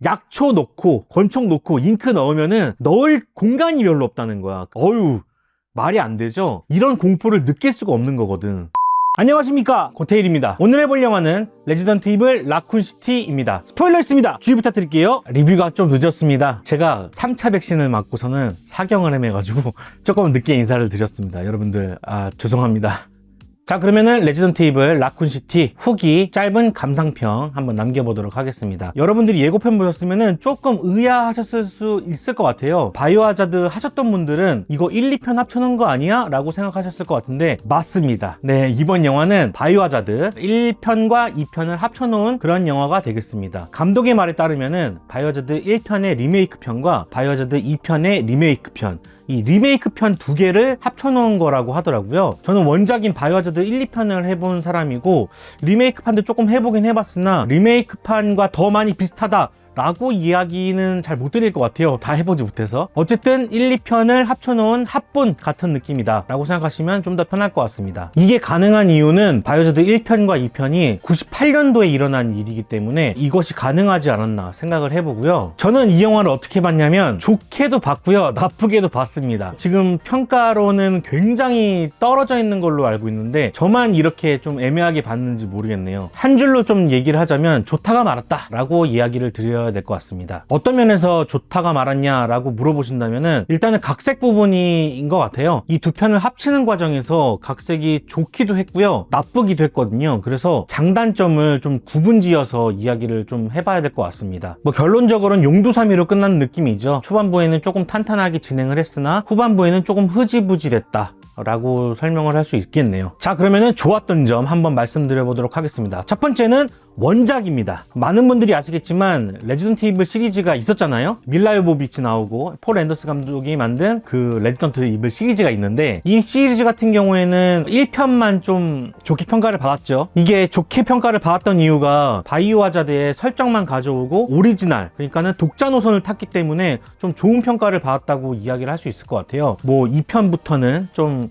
약초 넣고 권총 넣고 잉크 넣으면은 넣을 공간이 별로 없다는 거야. 어휴, 말이 안 되죠? 이런 공포를 느낄 수가 없는 거거든. 안녕하십니까, 고테일입니다. 오늘 해볼 영화는 레지던트 이블 라쿤시티입니다. 스포일러 있습니다. 주의 부탁드릴게요. 리뷰가 좀 늦었습니다. 제가 3차 백신을 맞고서는 사경을 헤매가지고 조금 늦게 인사를 드렸습니다. 여러분들 죄송합니다. 자, 그러면은 레지던트 이블 라쿤시티 후기 짧은 감상평 한번 남겨보도록 하겠습니다. 여러분들이 예고편 보셨으면은 조금 의아하셨을 수 있을 것 같아요. 바이오하자드 하셨던 분들은 이거 1, 2편 합쳐놓은 거 아니야? 라고 생각하셨을 것 같은데 맞습니다. 네, 이번 영화는 바이오하자드 1편과 2편을 합쳐놓은 그런 영화가 되겠습니다. 감독의 말에 따르면은 바이오하자드 1편의 리메이크 편과 바이오하자드 2편의 리메이크 편, 이 리메이크 편 두 개를 합쳐놓은 거라고 하더라고요. 저는 원작인 바이오하자드 1, 2편을 해본 사람이고 리메이크 판도 조금 해보긴 해봤으나 리메이크 판과 더 많이 비슷하다 라고 이야기는 잘 못 드릴 것 같아요. 다 해보지 못해서. 어쨌든 1, 2편을 합쳐놓은 합본 같은 느낌이다 라고 생각하시면 좀 더 편할 것 같습니다. 이게 가능한 이유는 바이오하자드 1편과 2편이 98년도에 일어난 일이기 때문에 이것이 가능하지 않았나 생각을 해보고요. 저는 이 영화를 어떻게 봤냐면 좋게도 봤고요, 나쁘게도 봤습니다. 지금 평가로는 굉장히 떨어져 있는 걸로 알고 있는데 저만 이렇게 좀 애매하게 봤는지 모르겠네요. 한 줄로 좀 얘기를 하자면 좋다가 말았다 라고 이야기를 드려야 될 것 같습니다. 어떤 면에서 좋다가 말았냐라고 물어보신다면은 일단은 각색 부분인 것 같아요. 이 두 편을 합치는 과정에서 각색이 좋기도 했고요, 나쁘기도 했거든요. 그래서 장단점을 좀 구분지어서 이야기를 좀 해봐야 될 것 같습니다. 뭐 결론적으로는 용두사미로 끝난 느낌이죠. 초반부에는 조금 탄탄하게 진행을 했으나 후반부에는 조금 흐지부지됐다 라고 설명을 할 수 있겠네요. 자, 그러면은 좋았던 점 한번 말씀드려 보도록 하겠습니다. 첫 번째는 원작입니다. 많은 분들이 아시겠지만 레지던트 이블 시리즈가 있었잖아요. 밀라 요보비치 나오고 폴 앤더스 감독이 만든 그 레지던트 이블 시리즈가 있는데 이 시리즈 같은 경우에는 1편만 좀 좋게 평가를 받았죠. 이게 좋게 평가를 받았던 이유가 바이오하자드의 설정만 가져오고 오리지널, 그러니까는 독자 노선을 탔기 때문에 좀 좋은 평가를 받았다고 이야기를 할 수 있을 것 같아요. 뭐 2편부터는 좀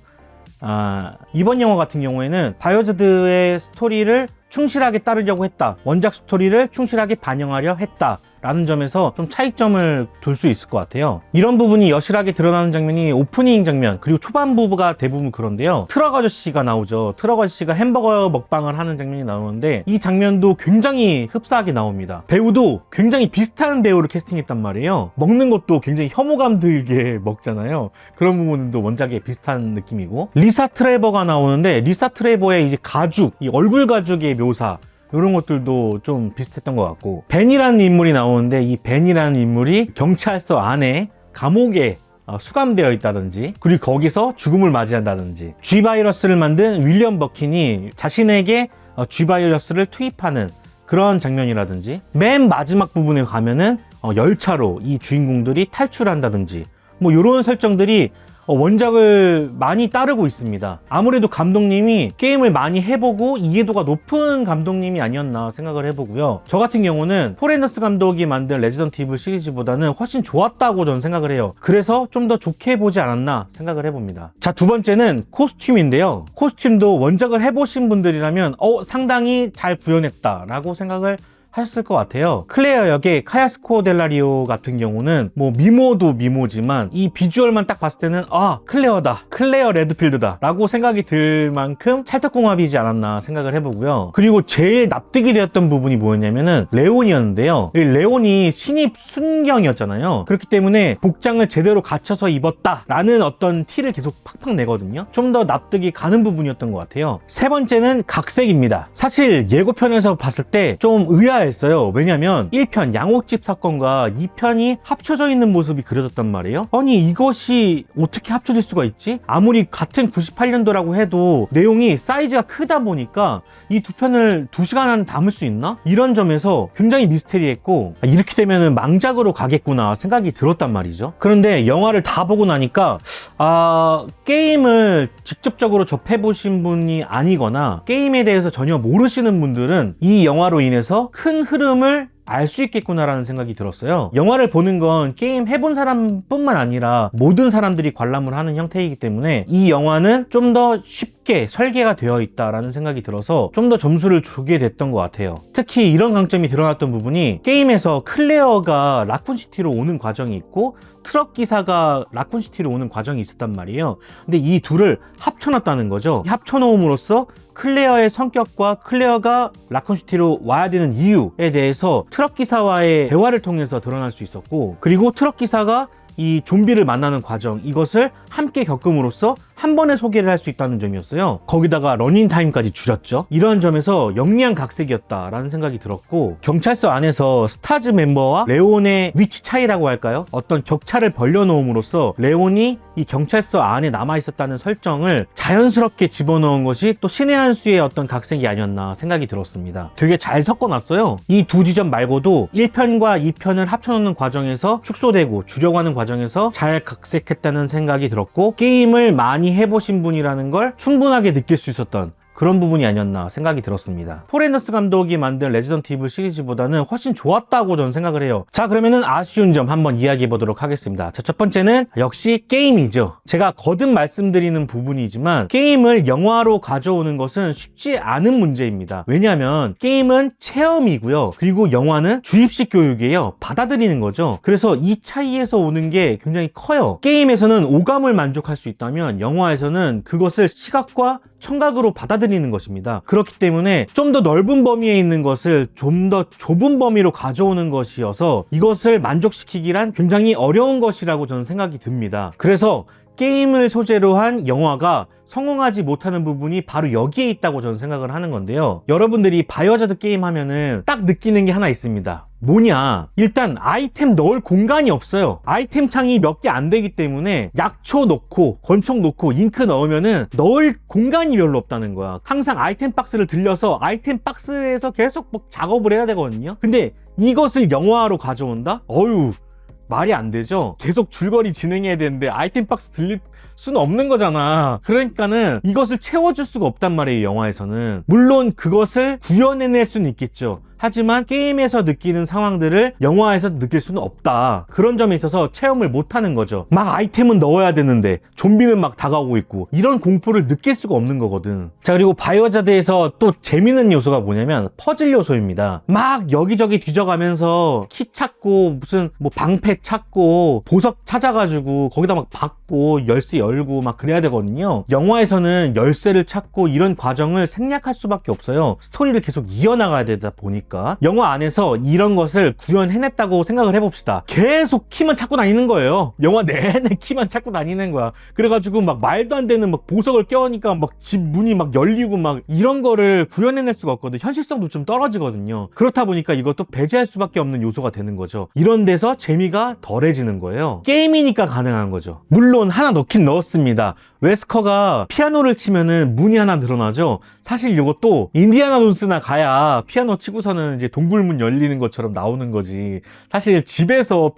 이번 영화 같은 경우에는 바이오하자드의 스토리를 충실하게 따르려고 했다, 원작 스토리를 충실하게 반영하려 했다 라는 점에서 좀 차이점을 둘 수 있을 것 같아요. 이런 부분이 여실하게 드러나는 장면이 오프닝 장면, 그리고 초반부가 대부분 그런데요. 트럭 아저씨가 나오죠. 트럭 아저씨가 햄버거 먹방을 하는 장면이 나오는데 이 장면도 굉장히 흡사하게 나옵니다. 배우도 굉장히 비슷한 배우를 캐스팅했단 말이에요. 먹는 것도 굉장히 혐오감 들게 먹잖아요. 그런 부분도 원작에 비슷한 느낌이고, 리사 트레버가 나오는데 리사 트레버의 이제 가죽, 이 얼굴 가죽의 묘사, 이런 것들도 좀 비슷했던 것 같고, 벤이라는 인물이 나오는데 이 벤이라는 인물이 경찰서 안에 감옥에 수감되어 있다든지, 그리고 거기서 죽음을 맞이한다든지, G 바이러스를 만든 윌리엄 버킨이 자신에게 G 바이러스를 투입하는 그런 장면이라든지, 맨 마지막 부분에 가면은 열차로 이 주인공들이 탈출한다든지, 뭐 이런 설정들이 원작을 많이 따르고 있습니다. 아무래도 감독님이 게임을 많이 해보고 이해도가 높은 감독님이 아니었나 생각을 해보고요. 저 같은 경우는 폴 앤더스 감독이 만든 레지던트 이블 시리즈보다는 훨씬 좋았다고 저는 생각을 해요. 그래서 좀 더 좋게 보지 않았나 생각을 해봅니다. 자, 두 번째는 코스튬인데요. 코스튬도 원작을 해보신 분들이라면 상당히 잘 구현했다 라고 생각을 하셨을 것 같아요. 클레어 역의 카야스코 델라리오 같은 경우는 뭐 미모도 미모지만 이 비주얼만 딱 봤을 때는 클레어다, 클레어 레드필드다 라고 생각이 들 만큼 찰떡궁합이지 않았나 생각을 해보고요. 그리고 제일 납득이 되었던 부분이 뭐였냐면은 레온이었는데요. 레온이 신입 순경이었잖아요. 그렇기 때문에 복장을 제대로 갖춰서 입었다 라는 어떤 티를 계속 팍팍 내거든요. 좀 더 납득이 가는 부분이었던 것 같아요. 세 번째는 각색입니다. 사실 예고편에서 봤을 때 좀 의아했어요. 왜냐면 1편 양옥집 사건과 2편이 합쳐져 있는 모습이 그려졌단 말이에요. 아니, 이것이 어떻게 합쳐질 수가 있지? 아무리 같은 98년도라고 해도 내용이 사이즈가 크다 보니까 이 두 편을 2시간 안에 담을 수 있나? 이런 점에서 굉장히 미스테리했고, 이렇게 되면 망작으로 가겠구나 생각이 들었단 말이죠. 그런데 영화를 다 보고 나니까 게임을 직접적으로 접해보신 분이 아니거나 게임에 대해서 전혀 모르시는 분들은 이 영화로 인해서 큰 흐름을 알 수 있겠구나라는 생각이 들었어요. 영화를 보는 건 게임 해본 사람뿐만 아니라 모든 사람들이 관람을 하는 형태이기 때문에 이 영화는 좀 더 쉽게 쉽게 설계가 되어 있다라는 생각이 들어서 좀 더 점수를 주게 됐던 것 같아요. 특히 이런 강점이 드러났던 부분이 게임에서 클레어가 라쿤시티로 오는 과정이 있고 트럭 기사가 라쿤시티로 오는 과정이 있었단 말이에요. 근데 이 둘을 합쳐놨다는 거죠. 합쳐놓음으로써 클레어의 성격과 클레어가 라쿤시티로 와야 되는 이유에 대해서 트럭 기사와의 대화를 통해서 드러날 수 있었고, 그리고 트럭 기사가 이 좀비를 만나는 과정, 이것을 함께 겪음으로써 한 번에 소개를 할 수 있다는 점이었어요. 거기다가 러닝 타임까지 줄였죠. 이런 점에서 영리한 각색이었다라는 생각이 들었고, 경찰서 안에서 스타즈 멤버와 레온의 위치 차이라고 할까요? 어떤 격차를 벌려놓음으로써 레온이 이 경찰서 안에 남아있었다는 설정을 자연스럽게 집어넣은 것이 또 신의 한 수의 어떤 각색이 아니었나 생각이 들었습니다. 되게 잘 섞어놨어요. 이 두 지점 말고도 1편과 2편을 합쳐놓는 과정에서 축소되고 줄여가는 과정에서 잘 각색했다는 생각이 들었고, 게임을 많이 해보신 분이라는 걸 충분하게 느낄 수 있었던 그런 부분이 아니었나 생각이 들었습니다. 폴 앤더스 감독이 만든 레지던트 이블 시리즈보다는 훨씬 좋았다고 저는 생각을 해요. 자, 그러면은 아쉬운 점 한번 이야기해 보도록 하겠습니다. 자, 첫 번째는 역시 게임이죠. 제가 거듭 말씀드리는 부분이지만 게임을 영화로 가져오는 것은 쉽지 않은 문제입니다. 왜냐하면 게임은 체험이고요. 그리고 영화는 주입식 교육이에요. 받아들이는 거죠. 그래서 이 차이에서 오는 게 굉장히 커요. 게임에서는 오감을 만족할 수 있다면 영화에서는 그것을 시각과 청각으로 받아들이는 것입니다. 그렇기 때문에 좀 더 넓은 범위에 있는 것을 좀 더 좁은 범위로 가져오는 것이어서 이것을 만족시키기란 굉장히 어려운 것이라고 저는 생각이 듭니다. 그래서 게임을 소재로 한 영화가 성공하지 못하는 부분이 바로 여기에 있다고 저는 생각을 하는 건데요. 여러분들이 바이오하자드 게임 하면은 딱 느끼는 게 하나 있습니다. 뭐냐? 일단 아이템 넣을 공간이 없어요. 아이템 창이 몇 개 안 되기 때문에 약초 넣고 권총 넣고 잉크 넣으면은 넣을 공간이 별로 없다는 거야. 항상 아이템 박스를 들려서 아이템 박스에서 계속 막 작업을 해야 되거든요. 근데 이것을 영화로 가져온다? 어휴, 말이 안 되죠. 계속 줄거리 진행해야 되는데 아이템 박스 들릴 수는 없는 거잖아. 그러니까는 이것을 채워줄 수가 없단 말이에요, 영화에서는. 물론 그것을 구현해낼 수는 있겠죠. 하지만 게임에서 느끼는 상황들을 영화에서 느낄 수는 없다. 그런 점에 있어서 체험을 못하는 거죠. 막 아이템은 넣어야 되는데 좀비는 막 다가오고 있고, 이런 공포를 느낄 수가 없는 거거든. 자, 그리고 바이오하자드에서 또 재밌는 요소가 뭐냐면 퍼즐 요소입니다. 막 여기저기 뒤져가면서 키 찾고 무슨 뭐 방패 찾고 보석 찾아가지고 거기다 막 박고 열쇠 열고 막 그래야 되거든요. 영화에서는 열쇠를 찾고 이런 과정을 생략할 수밖에 없어요. 스토리를 계속 이어나가야 되다 보니까. 영화 안에서 이런 것을 구현해냈다고 생각을 해봅시다. 계속 키만 찾고 다니는 거예요. 영화 내내 키만 찾고 다니는 거야. 그래가지고 막 말도 안 되는 막 보석을 껴니까 막 집 문이 막 열리고 막 이런 거를 구현해낼 수가 없거든. 현실성도 좀 떨어지거든요. 그렇다 보니까 이것도 배제할 수밖에 없는 요소가 되는 거죠. 이런 데서 재미가 덜해지는 거예요. 게임이니까 가능한 거죠. 물론 하나 넣긴 넣었습니다. 웨스커가 피아노를 치면은 문이 하나 늘어나죠. 사실 이것도 인디아나 존스나 가야 피아노 치고서는 이제 동굴문 열리는 것처럼 나오는 거지. 사실 집에서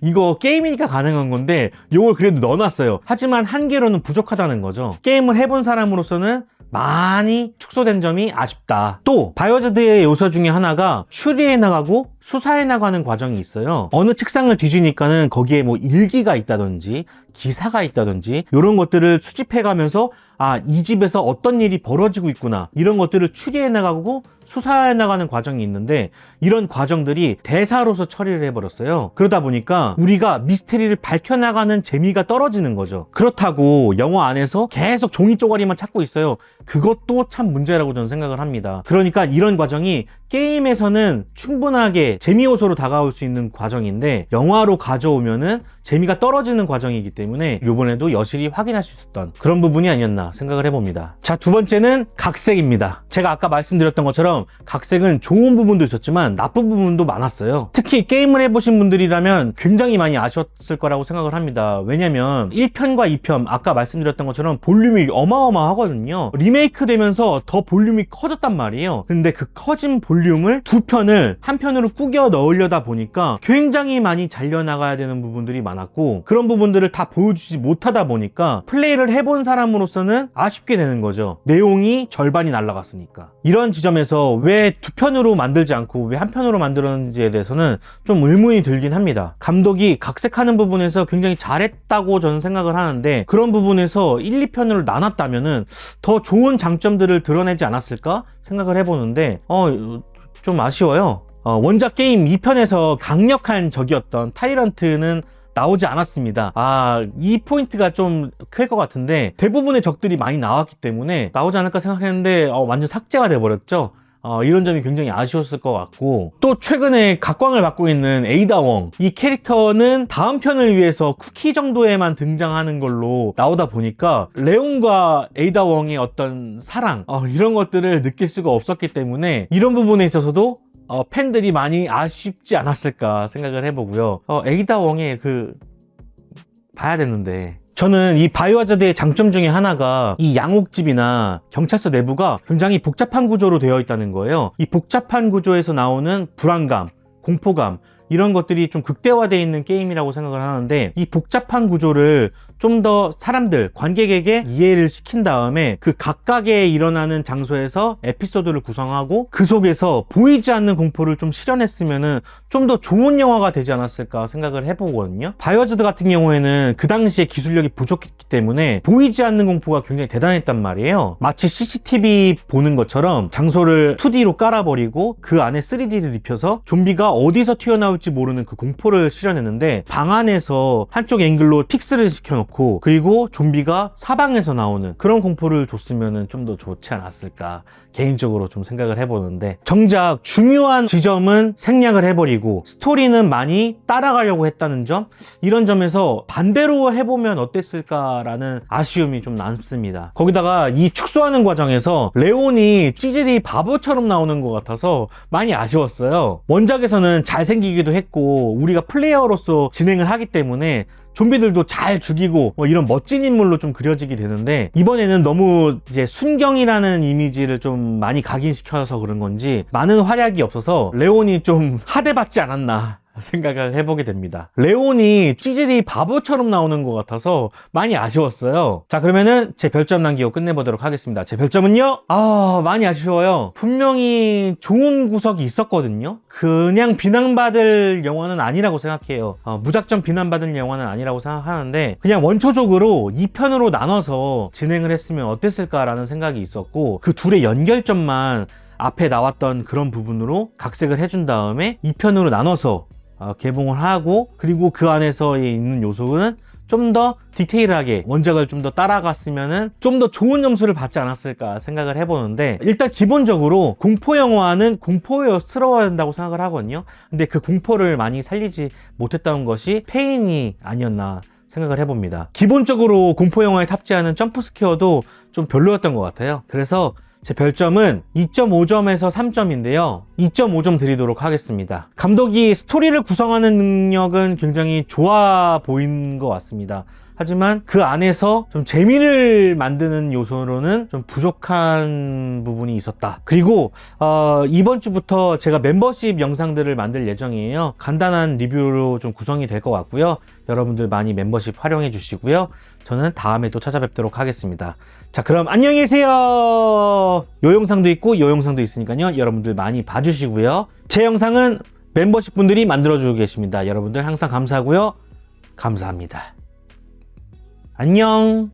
이거 게임이니까 가능한 건데 이걸 그래도 넣어놨어요. 하지만 한계로는 부족하다는 거죠. 게임을 해본 사람으로서는 많이 축소된 점이 아쉽다. 또 바이오하자드의 요소 중에 하나가 추리해 나가고 수사해 나가는 과정이 있어요. 어느 책상을 뒤지니까는 거기에 뭐 일기가 있다든지 기사가 있다든지 이런 것들을 수집해 가면서 이 집에서 어떤 일이 벌어지고 있구나, 이런 것들을 추리해 나가고 수사해 나가는 과정이 있는데 이런 과정들이 대사로서 처리를 해버렸어요. 그러다 보니까 우리가 미스테리를 밝혀나가는 재미가 떨어지는 거죠. 그렇다고 영화 안에서 계속 종이 쪼가리만 찾고 있어요. 그것도 참 문제라고 저는 생각을 합니다. 그러니까 이런 과정이 게임에서는 충분하게 재미 요소로 다가올 수 있는 과정인데 영화로 가져오면은 재미가 떨어지는 과정이기 때문에 이번에도 여실히 확인할 수 있었던 그런 부분이 아니었나 생각을 해봅니다. 자, 두 번째는 각색입니다. 제가 아까 말씀드렸던 것처럼 각색은 좋은 부분도 있었지만 나쁜 부분도 많았어요. 특히 게임을 해보신 분들이라면 굉장히 많이 아쉬웠을 거라고 생각을 합니다. 왜냐면 1편과 2편 아까 말씀드렸던 것처럼 볼륨이 어마어마하거든요. 리메이크 되면서 더 볼륨이 커졌단 말이에요. 근데 그 커진 볼륨 볼륨을 두 편을 한 편으로 꾸겨 넣으려다 보니까 굉장히 많이 잘려나가야 되는 부분들이 많았고, 그런 부분들을 다 보여주지 못하다 보니까 플레이를 해본 사람으로서는 아쉽게 되는 거죠. 내용이 절반이 날아갔으니까. 이런 지점에서 왜 두 편으로 만들지 않고 왜 한 편으로 만들었는지에 대해서는 좀 의문이 들긴 합니다. 감독이 각색하는 부분에서 굉장히 잘했다고 저는 생각을 하는데, 그런 부분에서 1, 2편으로 나눴다면은 더 좋은 장점들을 드러내지 않았을까 생각을 해보는데 좀 아쉬워요. 원작 게임 2편에서 강력한 적이었던 타이런트는 나오지 않았습니다. 이 포인트가 좀 클 것 같은데, 대부분의 적들이 많이 나왔기 때문에 나오지 않을까 생각했는데 완전 삭제가 돼버렸죠. 이런 점이 굉장히 아쉬웠을 것 같고, 또 최근에 각광을 받고 있는 에이다 웡, 이 캐릭터는 다음 편을 위해서 쿠키 정도에만 등장하는 걸로 나오다 보니까 레온과 에이다 웡의 어떤 사랑, 이런 것들을 느낄 수가 없었기 때문에 이런 부분에 있어서도 팬들이 많이 아쉽지 않았을까 생각을 해보고요. 에이다 웡의 봐야 되는데, 저는 이 바이오하자드의 장점 중에 하나가 이 양옥집이나 경찰서 내부가 굉장히 복잡한 구조로 되어 있다는 거예요. 이 복잡한 구조에서 나오는 불안감, 공포감, 이런 것들이 좀 극대화되어 있는 게임이라고 생각을 하는데, 이 복잡한 구조를 좀 더 사람들, 관객에게 이해를 시킨 다음에 그 각각에 일어나는 장소에서 에피소드를 구성하고 그 속에서 보이지 않는 공포를 좀 실현했으면은 좀 더 좋은 영화가 되지 않았을까 생각을 해보거든요. 바이오하자드 같은 경우에는 그 당시에 기술력이 부족했기 때문에 보이지 않는 공포가 굉장히 대단했단 말이에요. 마치 CCTV 보는 것처럼 장소를 2D로 깔아버리고 그 안에 3D를 입혀서 좀비가 어디서 튀어나올지 모르는 그 공포를 실현했는데, 방 안에서 한쪽 앵글로 픽스를 시켜놓고 그리고 좀비가 사방에서 나오는 그런 공포를 줬으면 좀 더 좋지 않았을까 개인적으로 좀 생각을 해보는데, 정작 중요한 지점은 생략을 해버리고 스토리는 많이 따라가려고 했다는 점, 이런 점에서 반대로 해보면 어땠을까라는 아쉬움이 좀 남습니다. 거기다가 이 축소하는 과정에서 레온이 찌질이 바보처럼 나오는 것 같아서 많이 아쉬웠어요. 원작에서는 잘생기기도 했고 우리가 플레이어로서 진행을 하기 때문에 좀비들도 잘 죽이고 이런 멋진 인물로 좀 그려지게 되는데, 이번에는 너무 이제 순경이라는 이미지를 좀 많이 각인시켜서 그런 건지 많은 활약이 없어서 레온이 좀 하대받지 않았나 생각을 해보게 됩니다. 레온이 찌질이 바보처럼 나오는 것 같아서 많이 아쉬웠어요. 자, 그러면은 제 별점 남기고 끝내보도록 하겠습니다. 제 별점은요? 많이 아쉬워요. 분명히 좋은 구석이 있었거든요. 그냥 비난받을 영화는 아니라고 생각해요. 무작정 비난받을 영화는 아니라고 생각하는데, 그냥 원초적으로 2편으로 나눠서 진행을 했으면 어땠을까라는 생각이 있었고, 그 둘의 연결점만 앞에 나왔던 그런 부분으로 각색을 해준 다음에 2편으로 나눠서 개봉을 하고, 그리고 그 안에서 있는 요소는 좀 더 디테일하게 원작을 좀 더 따라갔으면은 좀 더 좋은 점수를 받지 않았을까 생각을 해보는데, 일단 기본적으로 공포 영화는 공포스러워야 된다고 생각을 하거든요. 근데 그 공포를 많이 살리지 못했다는 것이 페인이 아니었나 생각을 해봅니다. 기본적으로 공포 영화에 탑재하는 점프 스퀘어도 좀 별로였던 것 같아요. 그래서 제 별점은 2.5점에서 3점인데요. 2.5점 드리도록 하겠습니다. 감독이 스토리를 구성하는 능력은 굉장히 좋아 보이는 것 같습니다. 하지만 그 안에서 좀 재미를 만드는 요소로는 좀 부족한 부분이 있었다. 그리고 이번 주부터 제가 멤버십 영상들을 만들 예정이에요. 간단한 리뷰로 좀 구성이 될 것 같고요. 여러분들 많이 멤버십 활용해 주시고요. 저는 다음에 또 찾아뵙도록 하겠습니다. 자, 그럼 안녕히 계세요. 요 영상도 있고 요 영상도 있으니까요. 여러분들 많이 봐주시고요. 제 영상은 멤버십 분들이 만들어주고 계십니다. 여러분들 항상 감사하고요. 감사합니다. 안녕.